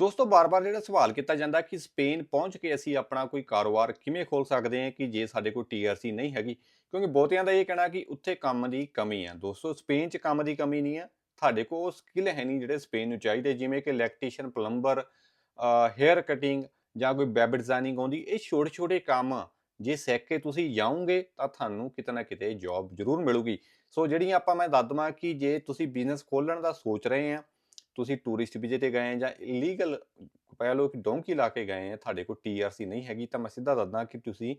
ਦੋਸਤੋ ਬਾਰ-ਬਾਰ ਜਿਹੜਾ ਸਵਾਲ ਕੀਤਾ ਜਾਂਦਾ ਕਿ ਸਪੇਨ ਪਹੁੰਚ ਕੇ ਅਸੀਂ ਆਪਣਾ ਕੋਈ ਕਾਰੋਬਾਰ ਕਿਵੇਂ ਖੋਲ ਸਕਦੇ ਹਾਂ ਕਿ ਜੇ ਸਾਡੇ ਕੋਲ ਟੀਆਰਸੀ ਨਹੀਂ ਹੈਗੀ ਕਿਉਂਕਿ ਬਹੁਤਿਆਂ ਦਾ ਇਹ ਕਹਿਣਾ ਕਿ ਉੱਥੇ ਕੰਮ ਦੀ ਕਮੀ ਆ। ਦੋਸਤੋ ਸਪੇਨ 'ਚ ਕੰਮ ਦੀ ਕਮੀ ਨਹੀਂ ਆ। ਤੁਹਾਡੇ ਕੋਲ ਉਹ ਸਕਿੱਲ ਹੈ ਨਹੀਂ ਜਿਹੜੇ ਸਪੇਨ ਨੂੰ ਚਾਹੀਦੇ, ਜਿਵੇਂ ਕਿ ਇਲੈਕਟ੍ਰੀਸ਼ੀਅਨ, ਪਲੰਬਰ, ਹੇਅਰ ਕਟਿੰਗ ਜਾਂ ਕੋਈ ਵੈਬ ਡਿਜ਼ਾਈਨਿੰਗ ਆਉਂਦੀ। ਇਹ ਛੋਟੇ-ਛੋਟੇ ਕੰਮ ਜੇ ਸਿੱਖ ਕੇ ਤੁਸੀਂ ਜਾਓਗੇ ਤਾਂ ਤੁਹਾਨੂੰ ਕਿਤੇ ਨਾ ਕਿਤੇ ਜੌਬ ਜ਼ਰੂਰ ਮਿਲੂਗੀ। ਸੋ ਜਿਹੜੀਆਂ ਮੈਂ ਦੱਸ ਦੇਵਾਂ ਕਿ ਜੇ ਤੁਸੀਂ ਬਿਜ਼ਨਸ ਖੋਲ੍ਹਣ ਦਾ ਸੋਚ ਰਹੇ ਆ, ਤੁਸੀਂ ਟੂਰਿਸਟ ਵੀਜ਼ੇ ਤੇ ਗਏ ਜਾਂ ਇਲੀਗਲ ਕਹਿ ਲਓ ਕਿ ਡੋਂਕੀ ਲਾ ਕੇ ਗਏ ਆ, ਤੁਹਾਡੇ ਕੋਲ ਟੀਆਰਸੀ ਨਹੀਂ ਹੈਗੀ, ਤਾਂ ਮੈਂ ਸਿੱਧਾ ਦੱਸਦਾ ਕਿ ਤੁਸੀਂ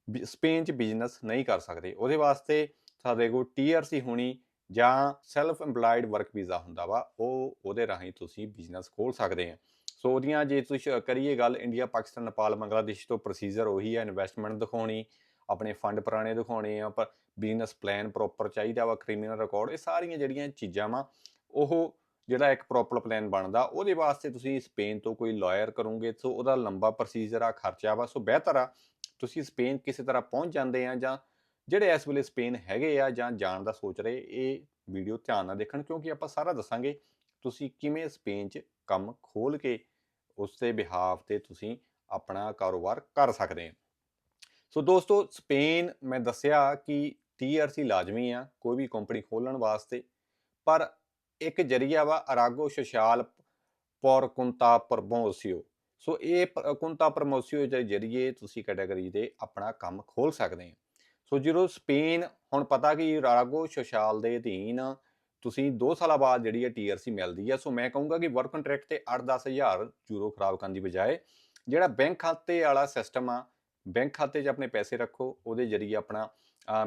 ਸਪੇਨ 'ਚ ਬਿਜ਼ਨਸ ਨਹੀਂ ਕਰ ਸਕਦੇ। ਉਹਦੇ ਵਾਸਤੇ ਤੁਹਾਡੇ ਕੋਲ ਟੀਆਰਸੀ ਹੋਣੀ ਜਾਂ ਸੈਲਫ ਇੰਪਲਾਇਡ ਵਰਕ ਵੀਜ਼ਾ ਹੁੰਦਾ ਵਾ, ਉਹਦੇ ਰਾਹੀਂ ਤੁਸੀਂ ਬਿਜ਼ਨਸ ਖੋਲ੍ਹ ਸਕਦੇ ਆ। ਸੋ ਉਹਦੀਆਂ ਜੇ ਤੁਸੀਂ ਕਰੀਏ ਗੱਲ ਇੰਡੀਆ, ਪਾਕਿਸਤਾਨ, ਨੇਪਾਲ, ਬੰਗਲਾਦੇਸ਼ ਤੋਂ ਪ੍ਰੋਸੀਜਰ ਉਹੀ ਹੈ। ਇਨਵੈਸਟਮੈਂਟ ਦਿਖਾਉਣੀ, ਆਪਣੇ ਫੰਡ ਪੁਰਾਣੇ ਦਿਖਾਉਣੇ ਆ, ਪਰ ਬਿਜ਼ਨਸ ਪਲਾਨ ਪ੍ਰੋਪਰ ਚਾਹੀਦਾ ਵਾ, ਕ੍ਰਿਮੀਨਲ ਰਿਕਾਰਡ, ਇਹ ਸਾਰੀਆਂ ਜਿਹੜੀਆਂ ਚੀਜ਼ਾਂ ਵਾ ਉਹ ਜਿਹੜਾ ਇੱਕ ਪ੍ਰੋਪਰ ਪਲਾਨ ਬਣਦਾ। ਉਹਦੇ ਵਾਸਤੇ ਤੁਸੀਂ ਸਪੇਨ ਤੋਂ ਕੋਈ ਲਾਇਰ ਕਰੋਗੇ, ਸੋ ਉਹਦਾ ਲੰਬਾ ਪ੍ਰੋਸੀਜਰ ਆ, ਖਰਚਾ ਵਾ। ਸੋ ਬਿਹਤਰ ਆ ਤੁਸੀਂ ਸਪੇਨ ਕਿਸੇ ਤਰ੍ਹਾਂ ਪਹੁੰਚ ਜਾਂਦੇ ਆ, ਜਾਂ ਜਿਹੜੇ ਇਸ ਵੇਲੇ ਸਪੇਨ ਹੈਗੇ ਆ ਜਾਂ ਜਾਣ ਦਾ ਸੋਚ ਰਹੇ, ਇਹ ਵੀਡੀਓ ਧਿਆਨ ਨਾਲ ਦੇਖਣ ਕਿਉਂਕਿ ਆਪਾਂ ਸਾਰਾ ਦੱਸਾਂਗੇ ਤੁਸੀਂ ਕਿਵੇਂ ਸਪੇਨ 'ਚ ਕੰਮ ਖੋਲ੍ਹ ਕੇ ਉਸ ਦੇ ਬਿਹਾਫ ਤੇ ਤੁਸੀਂ ਆਪਣਾ ਕਾਰੋਬਾਰ ਕਰ ਸਕਦੇ ਆ। ਸੋ ਦੋਸਤੋ ਸਪੇਨ ਮੈਂ ਦੱਸਿਆ ਕਿ ਟੀਆਰਸੀ ਲਾਜ਼ਮੀ ਆ ਕੋਈ ਵੀ ਕੰਪਨੀ ਖੋਲ੍ਹਣ ਵਾਸਤੇ, ਪਰ ਇੱਕ ਜਰੀਆ ਵਾ ਅਰਾਗੋ ਸੋਸ਼ਲ ਪੌਰ ਕੁੰਤਾ ਪ੍ਰਮੋਸਿਓ। ਸੋ ਇਹ ਕੁੰਤਾ ਪ੍ਰਮੋਸਿਓ ਦੇ ਜਰੀਏ ਤੁਸੀਂ ਕੈਟਾਗਰੀ ਦੇ ਆਪਣਾ ਕੰਮ ਖੋਲ੍ਹ ਸਕਦੇ ਆ। ਸੋ ਜਦੋਂ ਸਪੇਨ ਹੁਣ ਪਤਾ ਕਿ ਅਰਾਗੋ ਸੋਸ਼ਲ ਦੇ ਅਧੀਨ ਤੁਸੀਂ 2 ਸਾਲਾਂ ਬਾਅਦ ਜਿਹੜੀ ਹੈ ਟੀਆਰਸੀ ਮਿਲਦੀ ਹੈ। ਸੋ ਮੈਂ ਕਹੂੰਗਾ ਕਿ ਵਰਕ ਕੰਟਰੈਕਟ ਤੇ 8-10 ਹਜ਼ਾਰ ਯੂਰੋ ਖਰਾਬ ਕਰਨ ਦੀ ਬਜਾਏ ਜਿਹੜਾ ਬੈਂਕ ਖਾਤੇ ਵਾਲਾ ਸਿਸਟਮ ਆ, ਬੈਂਕ ਖਾਤੇ 'ਚ ਆਪਣੇ ਪੈਸੇ ਰੱਖੋ, ਉਹਦੇ ਜਰੀਏ ਆਪਣਾ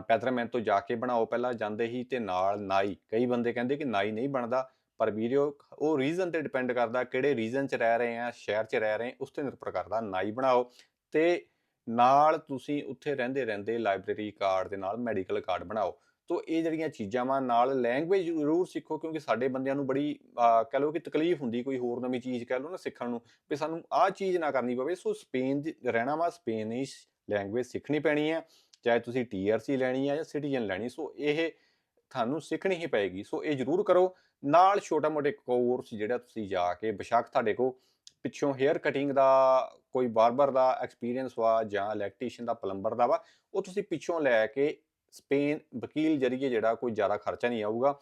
ਪੈਦਰਮੈਨ ਤੋਂ ਜਾ ਕੇ ਬਣਾਓ ਪਹਿਲਾਂ ਜਾਂਦੇ ਹੀ, ਤੇ ਨਾਲ ਨਾਈ। ਕਈ ਬੰਦੇ ਕਹਿੰਦੇ ਕਿ ਨਾਈ ਨਹੀਂ ਬਣਦਾ, ਪਰ ਵੀਡੀਓ ਉਹ ਰੀਜ਼ਨ ਤੇ ਡਿਪੈਂਡ ਕਰਦਾ ਕਿਹੜੇ ਰੀਜ਼ਨ 'ਚ ਰਹਿ ਰਹੇ ਆ, ਸ਼ਹਿਰ 'ਚ ਰਹਿ ਰਹੇ, ਉਸ ਤੇ ਨਿਰਭਰ ਕਰਦਾ। ਨਾਈ ਬਣਾਓ ਤੇ ਨਾਲ ਤੁਸੀਂ ਉੱਥੇ ਰਹਿੰਦੇ ਰਹਿੰਦੇ ਲਾਇਬ੍ਰੇਰੀ ਕਾਰਡ ਦੇ ਨਾਲ ਮੈਡੀਕਲ ਕਾਰਡ ਬਣਾਓ। ਤੋ ਇਹ ਜਿਹੜੀਆਂ ਚੀਜ਼ਾਂ ਵਾ, ਨਾਲ ਲੈਂਗੁਏਜ ਜ਼ਰੂਰ ਸਿੱਖੋ ਕਿਉਂਕਿ ਸਾਡੇ ਬੰਦਿਆਂ ਨੂੰ ਬੜੀ ਕਹਿ ਲਓ ਕਿ ਤਕਲੀਫ ਹੁੰਦੀ ਕੋਈ ਹੋਰ ਨਵੀਂ ਚੀਜ਼ ਕਹਿ ਲਓ ਨਾ ਸਿੱਖਣ ਨੂੰ, ਵੀ ਸਾਨੂੰ ਆਹ ਚੀਜ਼ ਨਾ ਕਰਨੀ ਪਵੇ। ਸੋ ਸਪੇਨ 'ਚ ਰਹਿਣਾ ਵਾ, ਸਪੇਨਿਸ਼ ਲੈਂਗੁਏਜ ਸਿੱਖਣੀ ਪੈਣੀ ਹੈ, ਚਾਹੇ ਤੁਸੀਂ ਟੀਆਰਸੀ ਲੈਣੀ ਆ ਜਾਂ ਸਿਟੀਜ਼ਨ ਲੈਣੀ। ਸੋ ਇਹ ਤੁਹਾਨੂੰ ਸਿੱਖਣੀ ਹੀ ਪਏਗੀ। ਸੋ ਇਹ ਜ਼ਰੂਰ ਕਰੋ। ਨਾਲ ਛੋਟਾ ਮੋਟਾ ਕੋਰਸ ਜਿਹੜਾ ਤੁਸੀਂ ਜਾ ਕੇ, ਬੇਸ਼ੱਕ ਤੁਹਾਡੇ ਕੋਲ ਪਿੱਛੋਂ ਹੇਅਰ ਕਟਿੰਗ ਦਾ ਕੋਈ ਬਾਰਬਰ ਦਾ ਐਕਸਪੀਰੀਅੰਸ ਵਾ ਜਾਂ ਇਲੈਕਟ੍ਰੀਸ਼ੀਅਨ ਦਾ, ਪਲੰਬਰ ਦਾ ਵਾ, ਉਹ ਤੁਸੀਂ ਪਿੱਛੋਂ ਲੈ ਕੇ ਸਪੇਨ ਵਕੀਲ ਜਰੀਏ ਜਿਹੜਾ ਕੋਈ ਜ਼ਿਆਦਾ ਖਰਚਾ ਨਹੀਂ ਆਊਗਾ,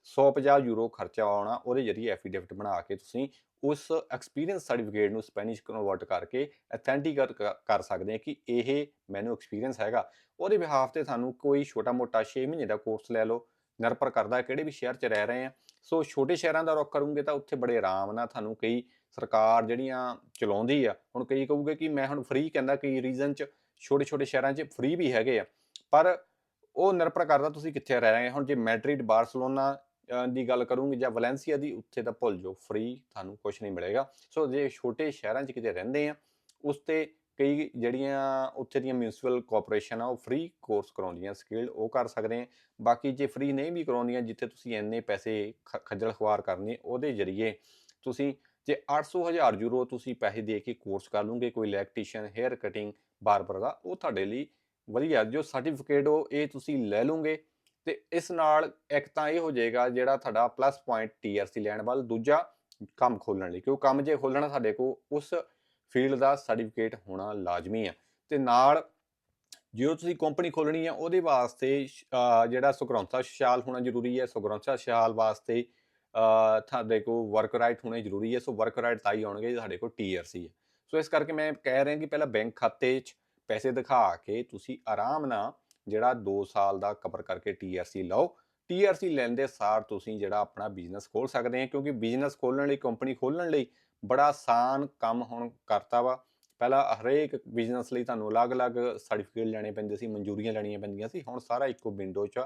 150 ਯੂਰੋ ਖਰਚਾ ਆਉਣਾ। ਉਹਦੇ ਜਰੀਏ ਐਫੀਡੇਵਿਟ ਬਣਾ ਕੇ ਤੁਸੀਂ ਉਸ ਐਕਸਪੀਰੀਅੰਸ ਸਰਟੀਫਿਕੇਟ ਨੂੰ ਸਪੈਨਿਸ਼ ਕਨਵਰਟ ਕਰਕੇ ਅਥੈਂਟਿਕੇਟ ਕਰ ਸਕਦੇ ਆ ਕਿ ਇਹ ਮੈਨੂੰ ਐਕਸਪੀਰੀਅੰਸ ਹੈਗਾ। ਉਹਦੇ ਬਿਹਾਫ ਤੇ ਸਾਨੂੰ ਕੋਈ ਛੋਟਾ ਮੋਟਾ 6 ਮਹੀਨੇ ਦਾ ਕੋਰਸ ਲੈ ਲਓ, ਨਿਰਭਰ ਕਰਦਾ ਕਿਹੜੇ ਵੀ ਸ਼ਹਿਰ 'ਚ ਰਹਿ ਰਹੇ ਆ। ਸੋ ਛੋਟੇ ਸ਼ਹਿਰਾਂ ਦਾ ਰੁੱਖ ਕਰੋਗੇ ਤਾਂ ਉੱਥੇ ਬੜੇ ਆਰਾਮ ਨਾਲ ਤੁਹਾਨੂੰ ਕਈ ਸਰਕਾਰ ਜਿਹੜੀਆਂ ਚਲਾਉਂਦੀ ਆ, ਹੁਣ ਕਈ ਕਹੂਗੇ ਕਿ ਮੈਂ ਹੁਣ ਫ੍ਰੀ ਕਹਿੰਦਾ, ਕਈ ਰੀਜ਼ਨ 'ਚ ਛੋਟੇ ਛੋਟੇ ਸ਼ਹਿਰਾਂ 'ਚ ਫ੍ਰੀ ਵੀ ਹੈਗੇ ਆ, ਪਰ ਉਹ ਨਿਰਭਰ ਕਰਦਾ ਤੁਸੀਂ ਕਿੱਥੇ ਰਹਿ ਰਹੇ। ਹੁਣ ਜੇ ਮੈਡਰਿਡ, ਬਾਰਸਲੋਨਾ ਦੀ ਗੱਲ ਕਰੂੰਗੀ ਜਾਂ ਵੈਲੈਂਸੀਆ ਦੀ, ਉੱਥੇ ਤਾਂ ਭੁੱਲ ਜਾਓ, ਫ੍ਰੀ ਤੁਹਾਨੂੰ ਕੁਛ ਨਹੀਂ ਮਿਲੇਗਾ। ਸੋ ਜੇ ਛੋਟੇ ਸ਼ਹਿਰਾਂ 'ਚ ਕਿਤੇ ਰਹਿੰਦੇ ਆ, ਉਸ ਤੇ ਕਈ ਜਿਹੜੀਆਂ ਉੱਥੇ ਦੀਆਂ ਮਿਊਨਿਸਪਲ ਕਾਰਪੋਰੇਸ਼ਨ ਆ ਉਹ ਫ੍ਰੀ ਕੋਰਸ ਕਰਾਉਂਦੀਆਂ, ਸਕਿੱਲ ਉਹ ਕਰ ਸਕਦੇ ਆ। ਬਾਕੀ ਜੇ ਫ੍ਰੀ ਨਹੀਂ ਵੀ ਕਰਾਉਂਦੀਆਂ, ਜਿੱਥੇ ਤੁਸੀਂ ਇੰਨੇ ਪੈਸੇ ਖੱਜਲ ਖੁਆਰ ਕਰਨੇ, ਉਹਦੇ ਜਰੀਏ ਤੁਸੀਂ ਜੇ 800,000 ਯੂਰੋ ਤੁਸੀਂ ਪੈਸੇ ਦੇ ਕੇ ਕੋਰਸ ਕਰ ਲਓਗੇ ਕੋਈ ਇਲੈਕਟ੍ਰੀਸ਼ੀਅਨ, ਹੇਅਰ ਕਟਿੰਗ, ਬਾਰਬਰ ਦਾ, ਉਹ ਤੁਹਾਡੇ ਲਈ ਵਧੀਆ। ਜੋ ਸਰਟੀਫਿਕੇਟ ਉਹ ਇਹ ਤੁਸੀਂ ਲੈ ਲਓਗੇ, ਤੇ ਇਸ ਨਾਲ ਇੱਕ ਤਾਂ ਇਹ ਹੋ ਜਾਏਗਾ ਜਿਹੜਾ ਤੁਹਾਡਾ ਪਲੱਸ ਪੁਆਇੰਟ ਟੀਆਰਸੀ ਲੈਣ ਵੱਲ, ਦੂਜਾ ਕੰਮ ਖੋਲ੍ਹਣ ਲਈ, ਕਿਉਂਕਿ ਕੰਮ ਜੇ ਖੋਲ੍ਹਣਾ ਸਾਡੇ ਕੋਲ ਉਸ ਫੀਲਡ ਦਾ ਸਰਟੀਫਿਕੇਟ ਹੋਣਾ ਲਾਜ਼ਮੀ ਆ। ਤੇ ਨਾਲ ਜੇ ਤੁਸੀਂ ਕੰਪਨੀ ਖੋਲ੍ਹਣੀ ਆ, ਉਹਦੇ ਵਾਸਤੇ ਜਿਹੜਾ ਸੁਗਰੰਸਾ ਸੋਸ਼ਲ ਹੋਣਾ ਜ਼ਰੂਰੀ ਹੈ। ਸੁਗਰੰਸਾ ਸੋਸ਼ਲ ਵਾਸਤੇ ਤੁਹਾਡੇ ਕੋਲ ਵਰਕ ਰਾਈਟ ਹੋਣੇ ਜ਼ਰੂਰੀ ਹੈ। ਸੋ ਵਰਕ ਰਾਈਟ ਤਾਂ ਹੀ ਆਉਣਗੇ ਜੇ ਸਾਡੇ ਕੋਲ ਟੀਆਰਸੀ ਹੈ। ਸੋ ਇਸ ਕਰਕੇ ਮੈਂ ਕਹਿ ਰਿਹਾ ਕਿ ਪਹਿਲਾਂ ਬੈਂਕ ਖਾਤੇ 'ਚ ਪੈਸੇ ਦਿਖਾ ਕੇ ਤੁਸੀਂ ਆਰਾਮ ਨਾਲ ਜਿਹੜਾ 2 ਸਾਲ ਦਾ ਕਵਰ ਕਰਕੇ ਟੀਆਰਸੀ ਲਓ। ਟੀਆਰਸੀ ਲੈਣ ਦੇ ਸਾਰ ਤੁਸੀਂ ਜਿਹੜਾ ਆਪਣਾ ਬਿਜ਼ਨਸ ਖੋਲ੍ਹ ਸਕਦੇ ਆ, ਕਿਉਂਕਿ ਬਿਜ਼ਨਸ ਖੋਲ੍ਹਣ ਲਈ, ਕੰਪਨੀ ਖੋਲ੍ਹਣ ਲਈ ਬੜਾ ਆਸਾਨ ਕੰਮ ਹੁਣ ਕਰਤਾ ਵਾ। ਪਹਿਲਾਂ ਹਰੇਕ ਬਿਜ਼ਨਸ ਲਈ ਤੁਹਾਨੂੰ ਅਲੱਗ-ਅਲੱਗ ਸਰਟੀਫਿਕੇਟ ਲੈਣੇ ਪੈਂਦੇ ਸੀ, ਮਨਜ਼ੂਰੀਆਂ ਲੈਣੀਆਂ ਪੈਂਦੀਆਂ ਸੀ। ਹੁਣ ਸਾਰਾ ਇੱਕੋ ਵਿੰਡੋ 'ਚ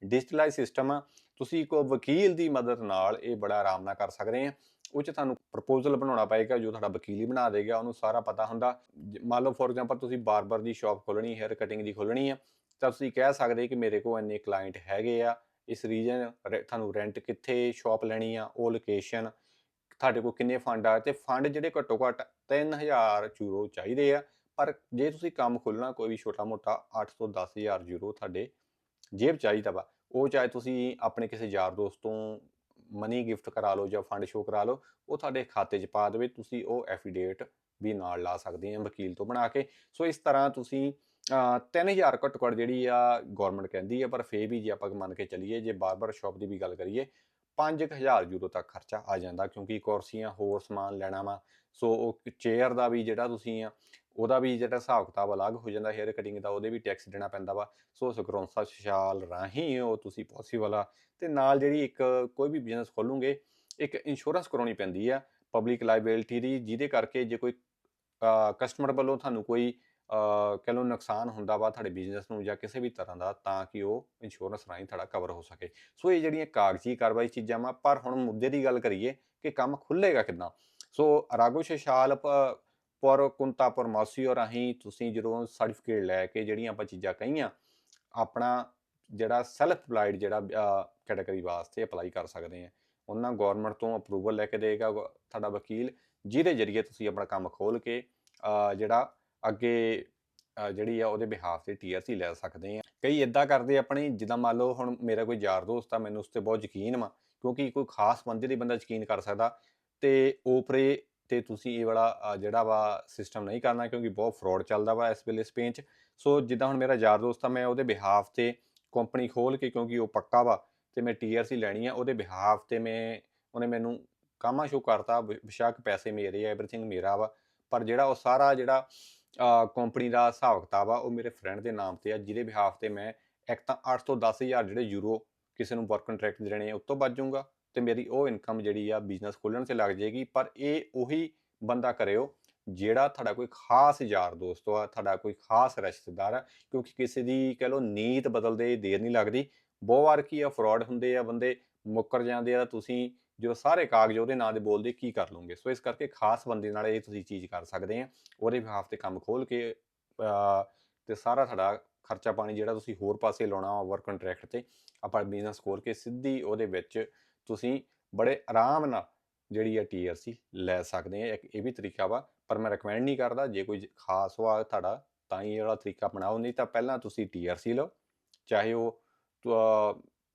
ਡਿਜੀਟਲਾਈਜ਼ ਸਿਸਟਮ ਆ। ਤੁਸੀਂ ਇੱਕ ਵਕੀਲ ਦੀ ਮਦਦ ਨਾਲ ਇਹ ਬੜਾ ਆਰਾਮ ਨਾਲ ਕਰ ਸਕਦੇ ਆ। ਉਹ 'ਚ ਤੁਹਾਨੂੰ ਪ੍ਰਪੋਜ਼ਲ ਬਣਾਉਣਾ ਪਏਗਾ, ਜੋ ਤੁਹਾਡਾ ਵਕੀਲ ਹੀ ਬਣਾ ਦੇਗਾ, ਉਹਨੂੰ ਸਾਰਾ ਪਤਾ ਹੁੰਦਾ। ਮੰਨ ਲਓ ਫੋਰ ਐਗਜ਼ਾਮਪਲ ਤੁਸੀਂ ਬਾਰਬਰ ਦੀ ਸ਼ਾਪ ਖੋਲ੍ਹਣੀ, ਹੇਅਰ ਕਟਿੰਗ ਦੀ ਖੋਲ੍ਹਣੀ ਆ, ਤਾਂ ਤੁਸੀਂ ਕਹਿ ਸਕਦੇ ਕਿ ਮੇਰੇ ਕੋਲ ਇੰਨੇ ਕਲਾਇੰਟ ਹੈਗੇ ਆ, ਇਸ ਰੀਜਨ ਤੁਹਾਨੂੰ ਰੈਂਟ ਕਿੱਥੇ ਸ਼ਾਪ ਲੈਣੀ ਆ, ਉਹ ਲੋਕੇਸ਼ਨ, ਤੁਹਾਡੇ ਕੋਲ ਕਿੰਨੇ ਫੰਡ ਆ, ਤੇ ਫੰਡ ਜਿਹੜੇ ਘੱਟੋ ਘੱਟ 3000 ਯੂਰੋ ਚਾਹੀਦੇ ਆ। ਪਰ ਜੇ ਤੁਸੀਂ ਕੰਮ ਖੋਲ੍ਹਣਾ ਕੋਈ ਵੀ ਛੋਟਾ ਮੋਟਾ, 8 ਤੋਂ 10,000 ਯੂਰੋ ਤੁਹਾਡੇ ਜੇਬ ਚਾਹੀਦਾ ਵਾ। ਉਹ ਚਾਹੇ ਤੁਸੀਂ ਆਪਣੇ ਕਿਸੇ ਯਾਰ ਦੋਸਤ ਤੋਂ ਮਨੀ ਗਿਫਟ ਕਰਾ ਲਓ ਜਾਂ ਫੰਡ ਸ਼ੋ ਕਰਾ ਲਓ, ਉਹ ਤੁਹਾਡੇ ਖਾਤੇ 'ਚ ਪਾ ਦੇਵੇ। ਤੁਸੀਂ ਉਹ ਐਫੀਡੇਵਿਟ ਵੀ ਨਾਲ ਲਾ ਸਕਦੇ ਆ ਵਕੀਲ ਤੋਂ ਬਣਾ ਕੇ। ਸੋ ਇਸ ਤਰ੍ਹਾਂ ਤੁਸੀਂ 3000 ਘੱਟੋ ਘੱਟ ਜਿਹੜੀ ਆ ਗੌਰਮੈਂਟ ਕਹਿੰਦੀ ਹੈ, ਪਰ ਫੇਰ ਵੀ ਜੇ ਆਪਾਂ ਮੰਨ ਕੇ ਚੱਲੀਏ, ਜੇ ਬਾਰਬਰ ਸ਼ਾਪ ਦੀ ਵੀ ਗੱਲ ਕਰੀਏ, 5000 ਯੂਰੋ ਤੱਕ ਖਰਚਾ ਆ ਜਾਂਦਾ, ਕਿਉਂਕਿ ਕੁਰਸੀਆਂ ਹੋਰ ਸਮਾਨ ਲੈਣਾ ਵਾ। ਸੋ ਉਹ ਚੇਅਰ ਦਾ ਵੀ ਜਿਹੜਾ ਤੁਸੀਂ ਆ ਉਹਦਾ ਵੀ ਜਿਹੜਾ ਹਿਸਾਬ ਕਿਤਾਬ ਅਲੱਗ ਹੋ ਜਾਂਦਾ, ਹੇਅਰ ਕਟਿੰਗ ਦਾ ਉਹਦੇ ਵੀ ਟੈਕਸ ਦੇਣਾ ਪੈਂਦਾ ਵਾ। ਸੋ ਸਕਰੋਂਸਾ ਛਾਲ ਰਾਹੀਂ ਉਹ ਤੁਸੀਂ ਪੋਸੀਬਲ ਆ। ਤੇ ਨਾਲ ਜਿਹੜੀ ਇੱਕ ਕੋਈ ਵੀ ਬਿਜ਼ਨਸ ਖੋਲੂਗੇ, ਇੱਕ ਇੰਸ਼ੋਰੈਂਸ ਕਰਾਉਣੀ ਪੈਂਦੀ ਆ ਪਬਲਿਕ ਲਾਇਬਿਲਿਟੀ ਦੀ, ਜਿਹਦੇ ਕਰਕੇ ਜੇ ਕੋਈ ਕਸਟਮਰ ਵੱਲੋਂ ਤੁਹਾਨੂੰ ਕੋਈ ਕਹਿ ਲਓ ਨੁਕਸਾਨ ਹੁੰਦਾ ਵਾ ਤੁਹਾਡੇ ਬਿਜ਼ਨਸ ਨੂੰ ਜਾਂ ਕਿਸੇ ਵੀ ਤਰ੍ਹਾਂ ਦਾ, ਤਾਂ ਕਿ ਉਹ ਇੰਸ਼ੋਰੈਂਸ ਰਾਹੀਂ ਤੁਹਾਡਾ ਕਵਰ ਹੋ ਸਕੇ। ਸੋ ਇਹ ਜਿਹੜੀਆਂ ਕਾਗਜ਼ੀ ਕਾਰਵਾਈ ਚੀਜ਼ਾਂ ਵਾ। ਪਰ ਹੁਣ ਮੁੱਦੇ ਦੀ ਗੱਲ ਕਰੀਏ ਕਿ ਕੰਮ ਖੁੱਲ੍ਹੇਗਾ ਕਿੱਦਾਂ। ਸੋ ਅਰਾਗੋ ਸ਼ਸ਼ਾਲ ਪਰ ਕੁੰਤਾ ਪਰਮਾਸੀਓ ਰਾਹੀਂ ਤੁਸੀਂ ਜਦੋਂ ਸਰਟੀਫਿਕੇਟ ਲੈ ਕੇ ਜਿਹੜੀਆਂ ਆਪਾਂ ਚੀਜ਼ਾਂ ਕਹੀਆਂ, ਆਪਣਾ ਜਿਹੜਾ ਸੈਲਫ ਅਪਲਾਈਡ ਜਿਹੜਾ ਕੈਟਾਗਰੀ ਵਾਸਤੇ ਅਪਲਾਈ ਕਰ ਸਕਦੇ ਆ। ਉਹਨਾਂ ਗੌਰਮੈਂਟ ਤੋਂ ਅਪਰੂਵਲ ਲੈ ਕੇ ਦੇਗਾ ਤੁਹਾਡਾ ਵਕੀਲ, ਜਿਹਦੇ ਜ਼ਰੀਏ ਤੁਸੀਂ ਆਪਣਾ ਕੰਮ ਖੋਲ੍ਹ ਕੇ ਜਿਹੜਾ ਅੱਗੇ ਜਿਹੜੀ ਆ ਉਹਦੇ ਬਿਹਾਫ ਤੇ TRC ਲੈ ਸਕਦੇ ਆ। ਕਈ ਇੱਦਾਂ ਕਰਦੇ ਆਪਣੀ, ਜਿੱਦਾਂ ਮੰਨ ਲਓ ਹੁਣ ਮੇਰਾ ਕੋਈ ਯਾਰ ਦੋਸਤ ਆ, ਮੈਨੂੰ ਉਸ 'ਤੇ ਬਹੁਤ ਯਕੀਨ ਵਾ, ਕਿਉਂਕਿ ਕੋਈ ਖਾਸ ਬੰਦੇ 'ਤੇ ਬੰਦਾ ਯਕੀਨ ਕਰ ਸਕਦਾ, ਤੇ ਓਪਰੇ ਤੇ ਤੁਸੀਂ ਇਹ ਵਾਲਾ ਜਿਹੜਾ ਵਾ ਸਿਸਟਮ ਨਹੀਂ ਕਰਨਾ, ਕਿਉਂਕਿ ਬਹੁਤ ਫਰੋਡ ਚੱਲਦਾ ਵਾ ਇਸ ਵੇਲੇ ਸਪੇਨ 'ਚ। ਸੋ ਜਿੱਦਾਂ ਹੁਣ ਮੇਰਾ ਯਾਰ ਦੋਸਤ ਆ, ਮੈਂ ਉਹਦੇ ਬਿਹਾਫ ਤੇ ਕੰਪਨੀ ਖੋਲ੍ਹ ਕੇ, ਕਿਉਂਕਿ ਉਹ ਪੱਕਾ ਵਾ ਤੇ ਮੈਂ TRC ਲੈਣੀ ਆ ਉਹਦੇ ਬਿਹਾਫ ਤੇ, ਉਹਨੇ ਮੈਨੂੰ ਕਾਮਾ ਸ਼ੋ ਕਰਤਾ। ਬੇਸ਼ੱਕ ਪੈਸੇ ਮੇਰੇ ਆ, ਐਵਰੀਥਿੰਗ ਮੇਰਾ ਵਾ, ਪਰ ਜਿਹੜਾ ਉਹ ਸਾਰਾ ਜਿਹੜਾ ਕੰਪਨੀ ਦਾ ਹਿਸਾਬ ਕਿਤਾਬ ਆ ਉਹ ਮੇਰੇ ਫਰੈਂਡ ਦੇ ਨਾਮ ਤੇ ਆ, ਜਿਹਦੇ ਬਿਹਾਫ ਤੇ ਮੈਂ ਇੱਕ ਤਾਂ 8 ਤੋਂ 10,000 ਜਿਹੜੇ ਯੂਰੋ ਕਿਸੇ ਨੂੰ ਵਰਕ ਕੰਟਰੈਕਟ ਦੇਣੇ ਆ ਉੱਤੋਂ ਬਚ ਜਾਊਗਾ, ਤੇ ਮੇਰੀ ਉਹ ਇਨਕਮ ਜਿਹੜੀ ਆ ਬਿਜ਼ਨਸ ਖੋਲ੍ਹਣ 'ਤੇ ਲੱਗ ਜਾਏਗੀ। ਪਰ ਇਹ ਉਹੀ ਬੰਦਾ ਕਰਿਓ ਜਿਹੜਾ ਤੁਹਾਡਾ ਕੋਈ ਖਾਸ ਯਾਰ ਦੋਸਤ ਆ, ਤੁਹਾਡਾ ਕੋਈ ਖਾਸ ਰਿਸ਼ਤੇਦਾਰ ਆ, ਕਿਉਂਕਿ ਕਿਸੇ ਦੀ ਕਹਿ ਲਓ ਨੀਤ ਬਦਲਦੇ ਦੇਰ ਨਹੀਂ ਲੱਗਦੀ। ਬਹੁਤ ਵਾਰ ਕੀ ਆ, ਫਰੋਡ ਹੁੰਦੇ ਆ, ਬੰਦੇ ਮੁੱਕਰ ਜਾਂਦੇ ਆ, ਤੁਸੀਂ ਜਦੋਂ ਸਾਰੇ ਕਾਗਜ਼ ਉਹਦੇ ਨਾਂ ਦੇ ਬੋਲਦੇ ਕੀ ਕਰ ਲਓਗੇ। ਸੋ ਇਸ ਕਰਕੇ ਖਾਸ ਬੰਦੇ ਨਾਲ ਇਹ ਤੁਸੀਂ ਚੀਜ਼ ਕਰ ਸਕਦੇ ਆ, ਉਹਦੇ ਬਿਹਾਫ ਤੇ ਕੰਮ ਖੋਲ੍ਹ ਕੇ ਤੇ ਸਾਰਾ ਤੁਹਾਡਾ ਖਰਚਾ ਪਾਣੀ ਜਿਹੜਾ ਤੁਸੀਂ ਹੋਰ ਪਾਸੇ ਲਾਉਣਾ ਵਾ ਵਰਕ ਕੰਟਰੈਕਟ ਤੇ, ਆਪਾਂ ਬਿਜ਼ਨਸ ਖੋਲ੍ਹ ਕੇ ਸਿੱਧੀ ਉਹਦੇ ਵਿੱਚ ਤੁਸੀਂ ਬੜੇ ਆਰਾਮ ਨਾਲ ਜਿਹੜੀ ਆ TRC ਲੈ ਸਕਦੇ ਆ। ਇੱਕ ਇਹ ਵੀ ਤਰੀਕਾ ਵਾ, ਪਰ ਮੈਂ ਰਿਕਮੈਂਡ ਨਹੀਂ ਕਰਦਾ। ਜੇ ਕੋਈ ਖਾਸ ਵਾ ਤੁਹਾਡਾ ਤਾਂ ਹੀ ਇਹ ਵਾਲਾ ਤਰੀਕਾ ਅਪਣਾਓ, ਨਹੀਂ ਤਾਂ ਪਹਿਲਾਂ ਤੁਸੀਂ TRC ਲਓ। ਚਾਹੇ ਉਹ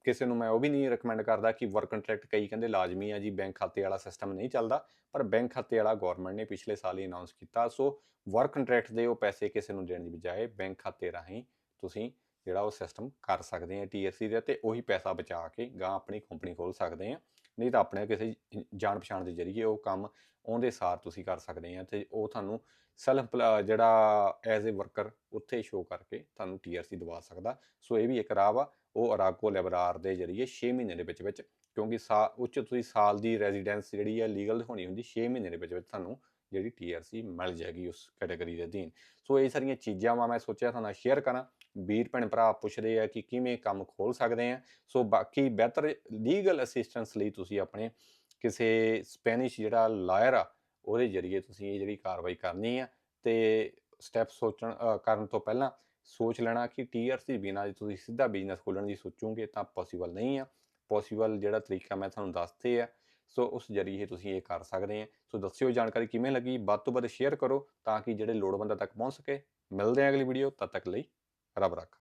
ਕਿਸੇ ਨੂੰ ਮੈਂ ਉਹ ਵੀ ਨਹੀਂ ਰਿਕਮੈਂਡ ਕਰਦਾ ਕਿ ਵਰਕ ਕੰਟਰੈਕਟ ਕਈ ਕਹਿੰਦੇ ਲਾਜ਼ਮੀ ਆ ਜੀ, ਬੈਂਕ ਖਾਤੇ ਵਾਲਾ ਸਿਸਟਮ ਨਹੀਂ ਚੱਲਦਾ, ਪਰ ਬੈਂਕ ਖਾਤੇ ਵਾਲਾ ਗੌਰਮੈਂਟ ਨੇ ਪਿਛਲੇ ਸਾਲ ਹੀ ਅਨਾਉਂਸ ਕੀਤਾ। ਸੋ ਵਰਕ ਕੰਟਰੈਕਟ ਦੇ ਉਹ ਪੈਸੇ ਕਿਸੇ ਨੂੰ ਦੇਣ ਦੀ ਬਜਾਏ ਬੈਂਕ ਖਾਤੇ ਰਾਹੀਂ ਤੁਸੀਂ ਜਿਹੜਾ ਉਹ ਸਿਸਟਮ ਕਰ ਸਕਦੇ ਆ TRC ਦੇ, ਤੇ ਉਹੀ ਪੈਸਾ ਬਚਾ ਕੇ ਗਾਂ ਆਪਣੀ ਕੰਪਨੀ ਖੋਲ੍ਹ ਸਕਦੇ ਆ। ਨਹੀਂ ਤਾਂ ਆਪਣੇ ਕਿਸੇ ਜਾਣ ਪਛਾਣ ਦੇ ਜ਼ਰੀਏ ਉਹ ਕੰਮ ਆਉਂਦੇ ਸਾਰ ਤੁਸੀਂ ਕਰ ਸਕਦੇ ਆ, ਤੇ ਉਹ ਤੁਹਾਨੂੰ ਸੈਲਫ ਜਿਹੜਾ ਐਜ਼ ਏ ਵਰਕਰ ਉੱਥੇ ਸ਼ੋਅ ਕਰਕੇ ਤੁਹਾਨੂੰ TRC ਦਵਾ ਸਕਦਾ। ਸੋ ਇਹ ਵੀ ਇੱਕ ਰਾਹ ਵਾ, ਉਹ ਅਰਾਗੋ ਲੈਬਰਾਰ ਦੇ ਜ਼ਰੀਏ 6 ਮਹੀਨੇ ਦੇ ਵਿੱਚ ਵਿੱਚ, ਕਿਉਂਕਿ ਉੱਚ ਤੁਸੀਂ ਸਾਲ ਦੀ ਰੈਜ਼ੀਡੈਂਸ ਜਿਹੜੀ ਹੈ ਲੀਗਲ ਹੋਣੀ ਹੁੰਦੀ, 6 ਮਹੀਨੇ ਦੇ ਵਿੱਚ ਵਿੱਚ ਤੁਹਾਨੂੰ ਜਿਹੜੀ TRC ਮਿਲ ਜਾਏਗੀ ਉਸ ਕੈਟਾਗਰੀ ਦੇ ਅਧੀਨ। ਸੋ ਇਹ ਸਾਰੀਆਂ ਚੀਜ਼ਾਂ ਵਾ ਮੈਂ ਸੋਚਿਆ ਤੁਹਾਨੂੰ ਸ਼ੇਅਰ ਕਰਾਂ। ਵੀਰ ਭੈਣ ਭਰਾ ਪੁੱਛਦੇ ਆ ਕਿ ਕਿਵੇਂ ਕੰਮ ਖੋਲ੍ਹ ਸਕਦੇ ਆ। ਸੋ ਬਾਕੀ ਬਿਹਤਰ ਲੀਗਲ ਅਸਿਸਟੈਂਸ ਲਈ ਤੁਸੀਂ ਆਪਣੇ ਕਿਸੇ ਸਪੈਨਿਸ਼ ਜਿਹੜਾ ਲਾਇਰ ਆ ਉਹਦੇ ਜ਼ਰੀਏ ਤੁਸੀਂ ਇਹ ਜਿਹੜੀ ਕਾਰਵਾਈ ਕਰਨੀ ਆ, ਤੇ ਸਟੈਪ ਕਰਨ ਤੋਂ ਪਹਿਲਾਂ ਸੋਚ ਲੈਣਾ ਕਿ TRC ਬਿਨਾਂ ਜੇ ਤੁਸੀਂ ਸਿੱਧਾ ਬਿਜ਼ਨਸ ਖੋਲ੍ਹਣ ਦੀ ਸੋਚੋਗੇ ਤਾਂ ਪੋਸੀਬਲ ਨਹੀਂ ਆ। ਪੋਸੀਬਲ ਜਿਹੜਾ ਤਰੀਕਾ ਮੈਂ ਤੁਹਾਨੂੰ ਦੱਸਦੇ ਆ, ਸੋ ਉਸ ਜ਼ਰੀਏ ਤੁਸੀਂ ਇਹ ਕਰ ਸਕਦੇ ਆ। ਸੋ ਦੱਸਿਓ ਜਾਣਕਾਰੀ ਕਿਵੇਂ ਲੱਗੀ, ਵੱਧ ਤੋਂ ਵੱਧ ਸ਼ੇਅਰ ਕਰੋ ਤਾਂ ਕਿ ਜਿਹੜੇ ਲੋੜਵੰਦਾਂ ਤੱਕ ਪਹੁੰਚ ਸਕੇ। ਮਿਲਦੇ ਆ ਅਗਲੀ ਵੀਡੀਓ, ਤਦ ਤੱਕ ਲਈ ਰੱਬ ਰੱਖਾ।